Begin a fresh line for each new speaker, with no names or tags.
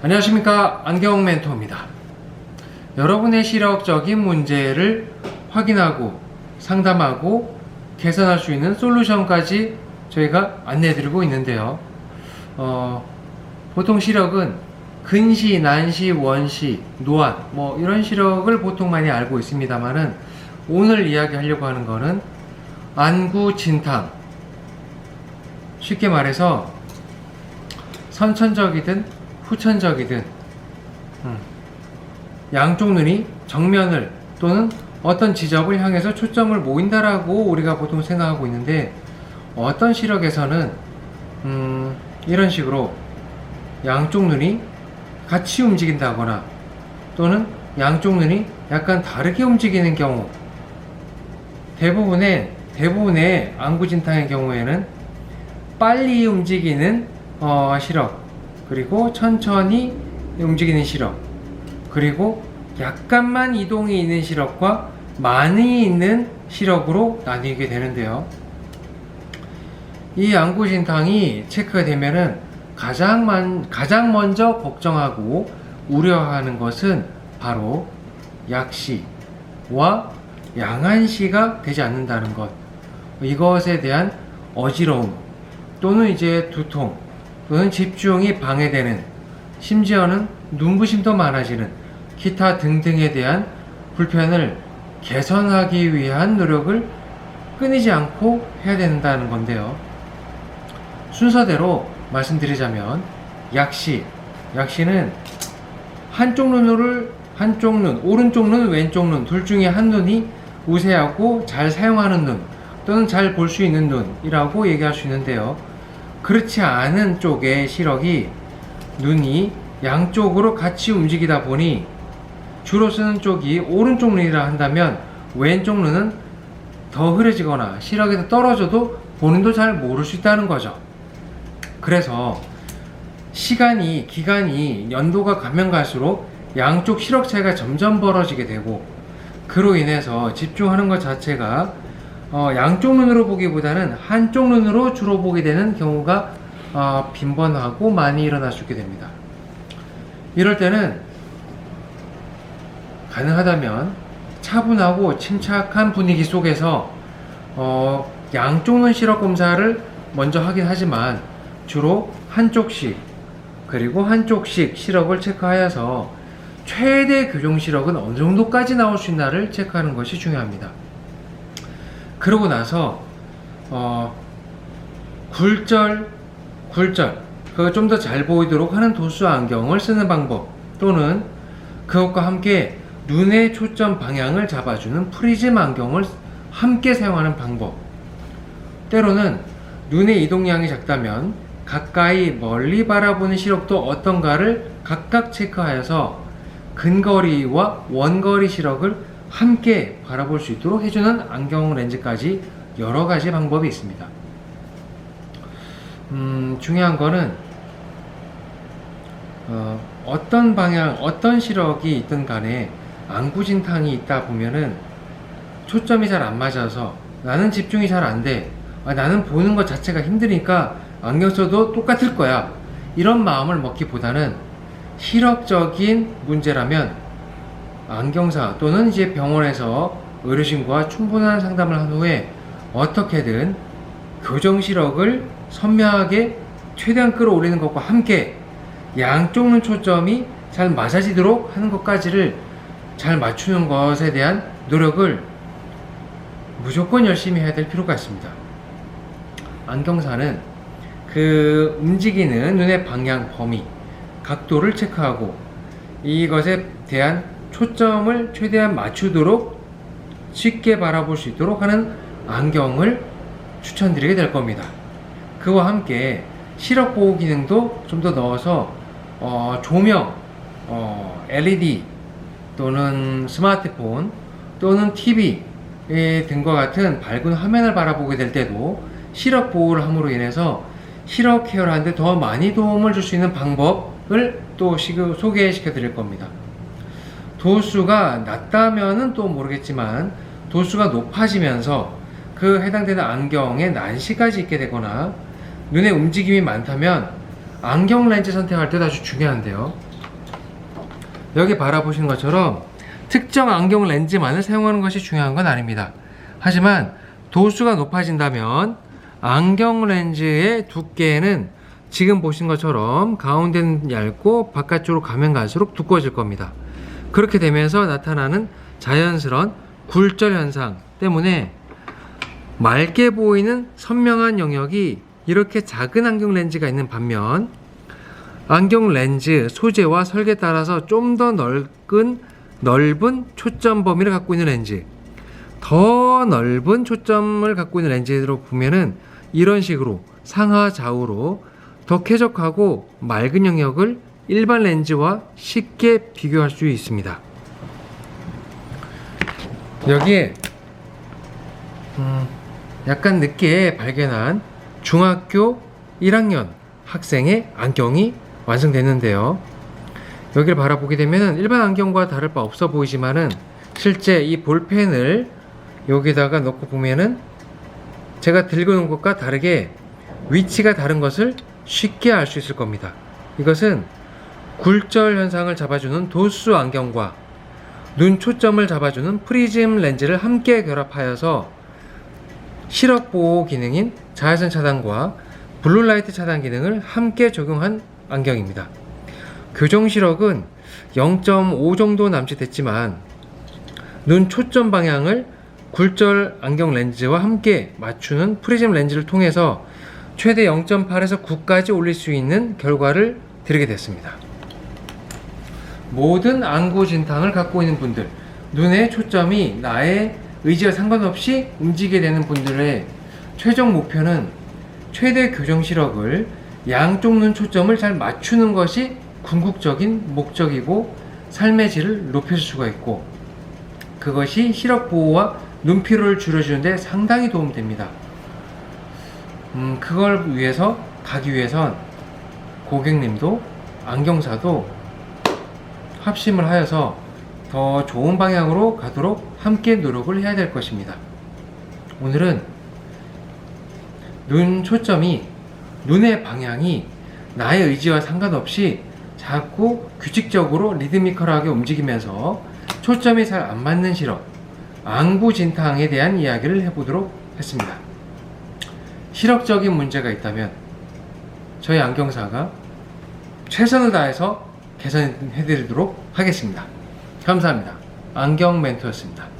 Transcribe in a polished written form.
안녕하십니까, 안경 멘토입니다. 여러분의 시력적인 문제를 확인하고 상담하고 개선할 수 있는 솔루션까지 저희가 안내해 드리고 있는데요. 보통 시력은 근시, 난시, 원시, 노안 이런 시력을 보통 많이 알고 있습니다만은, 오늘 이야기하려고 하는 거는 안구진탕, 쉽게 말해서 선천적이든 후천적이든 양쪽 눈이 정면을 또는 어떤 지점을 향해서 초점을 모인다라고 우리가 보통 생각하고 있는데, 어떤 시력에서는 이런 식으로 양쪽 눈이 같이 움직인다거나 또는 양쪽 눈이 약간 다르게 움직이는 경우, 대부분의 안구진탕의 경우에는 빨리 움직이는 시력, 그리고 천천히 움직이는 시력, 그리고 약간만 이동이 있는 시력과 많이 있는 시력으로 나뉘게 되는데요. 이 안구진탕이 체크가 되면은 가장 먼저 걱정하고 우려하는 것은 바로 약시와 양한시가 되지 않는다는 것. 이것에 대한 어지러움 또는 이제 두통 또는 집중이 방해되는, 심지어는 눈부심도 많아지는 기타 등등에 대한 불편을 개선하기 위한 노력을 끊이지 않고 해야 된다는 건데요. 순서대로 말씀드리자면, 약시는 한쪽 눈, 오른쪽 눈, 왼쪽 눈 둘 중에 한 눈이 우세하고 잘 사용하는 눈 또는 잘 볼 수 있는 눈이라고 얘기할 수 있는데요. 그렇지 않은 쪽의 시력이 눈이 양쪽으로 같이 움직이다 보니 주로 쓰는 쪽이 오른쪽 눈이라 한다면, 왼쪽 눈은 더 흐려지거나 시력에서 떨어져도 본인도 잘 모를 수 있다는 거죠. 그래서 기간이 연도가 가면 갈수록 양쪽 시력 차이가 점점 벌어지게 되고, 그로 인해서 집중하는 것 자체가 양쪽 눈으로 보기보다는 한쪽 눈으로 주로 보게 되는 경우가 빈번하고 많이 일어날 수 있게 됩니다. 이럴 때는 가능하다면 차분하고 침착한 분위기 속에서 양쪽 눈 시력 검사를 먼저 하긴 하지만, 주로 한쪽씩 시력을 체크하여서 최대 교정 시력은 어느 정도까지 나올 수 있나를 체크하는 것이 중요합니다. 그러고 나서 굴절, 그거 좀 더 잘 보이도록 하는 도수 안경을 쓰는 방법, 또는 그것과 함께 눈의 초점 방향을 잡아주는 프리즘 안경을 함께 사용하는 방법, 때로는 눈의 이동량이 작다면 가까이 멀리 바라보는 시력도 어떤가를 각각 체크하여서 근거리와 원거리 시력을 함께 바라볼 수 있도록 해주는 안경 렌즈까지 여러 가지 방법이 있습니다. 중요한 거는 어떤 방향, 어떤 시력이 있든 간에 안구진탕이 있다 보면은 초점이 잘 안 맞아서 나는 집중이 잘 안 돼, 나는 보는 것 자체가 힘드니까 안경 써도 똑같을 거야, 이런 마음을 먹기보다는 시력적인 문제라면 안경사 또는 이제 병원에서 의료진과 충분한 상담을 한 후에 어떻게든 교정 시력을 선명하게 최대한 끌어올리는 것과 함께 양쪽 눈 초점이 잘 맞아지도록 하는 것까지를 잘 맞추는 것에 대한 노력을 무조건 열심히 해야 될 필요가 있습니다. 안경사는 그 움직이는 눈의 방향, 범위, 각도를 체크하고 이것에 대한 초점을 최대한 맞추도록 쉽게 바라볼 수 있도록 하는 안경을 추천드리게 될 겁니다. 그와 함께 시력 보호 기능도 좀 더 넣어서 조명, LED 또는 스마트폰 또는 TV 등과 같은 밝은 화면을 바라보게 될 때도 시력 보호를 함으로 인해서 시력 케어를 하는데 더 많이 도움을 줄 수 있는 방법을 또 소개시켜 드릴 겁니다. 도수가 낮다면은 또 모르겠지만, 도수가 높아지면서 그 해당되는 안경에 난시까지 있게 되거나 눈의 움직임이 많다면 안경 렌즈 선택할 때도 아주 중요한데요. 여기 바라보시는 것처럼 특정 안경 렌즈만을 사용하는 것이 중요한 건 아닙니다. 하지만 도수가 높아진다면 안경 렌즈의 두께는 지금 보신 것처럼 가운데는 얇고 바깥쪽으로 가면 갈수록 두꺼워질 겁니다. 그렇게 되면서 나타나는 자연스러운 굴절 현상 때문에 맑게 보이는 선명한 영역이 이렇게 작은 안경 렌즈가 있는 반면 안경 렌즈 소재와 설계에 따라서 좀 더 넓은 초점 범위를 갖고 있는 렌즈, 더 넓은 초점을 갖고 있는 렌즈로 보면은 이런 식으로 상하 좌우로 더 쾌적하고 맑은 영역을 일반 렌즈와 쉽게 비교할 수 있습니다. 여기에 약간 늦게 발견한 중학교 1학년 학생의 안경이 완성됐는데요. 여기를 바라보게 되면 일반 안경과 다를 바 없어 보이지만은 실제 이 볼펜을 여기다가 넣고 보면은 제가 들고 놓은 것과 다르게 위치가 다른 것을 쉽게 알 수 있을 겁니다. 이것은 굴절 현상을 잡아주는 도수 안경과 눈 초점을 잡아주는 프리즘 렌즈를 함께 결합하여서 시력 보호 기능인 자외선 차단과 블루라이트 차단 기능을 함께 적용한 안경입니다. 교정 시력은 0.5 정도 남짓했지만 눈 초점 방향을 굴절 안경 렌즈와 함께 맞추는 프리즘 렌즈를 통해서 최대 0.8에서 9까지 올릴 수 있는 결과를 드리게 됐습니다. 모든 안구 진탕을 갖고 있는 분들, 눈의 초점이 나의 의지와 상관없이 움직이게 되는 분들의 최종 목표는 최대 교정 시력을 양쪽 눈 초점을 잘 맞추는 것이 궁극적인 목적이고 삶의 질을 높일 수가 있고 그것이 시력 보호와 눈 피로를 줄여주는데 상당히 도움됩니다. 그걸 위해서 가기 위해선 고객님도 안경사도 합심을 하여서 더 좋은 방향으로 가도록 함께 노력을 해야 될 것입니다. 오늘은 눈 초점이, 눈의 방향이 나의 의지와 상관없이 자꾸 규칙적으로 리드미컬하게 움직이면서 초점이 잘 안 맞는 시력, 안구 진탕에 대한 이야기를 해보도록 했습니다. 시력적인 문제가 있다면 저희 안경사가 최선을 다해서 개선해드리도록 하겠습니다. 감사합니다. 안경 멘토였습니다.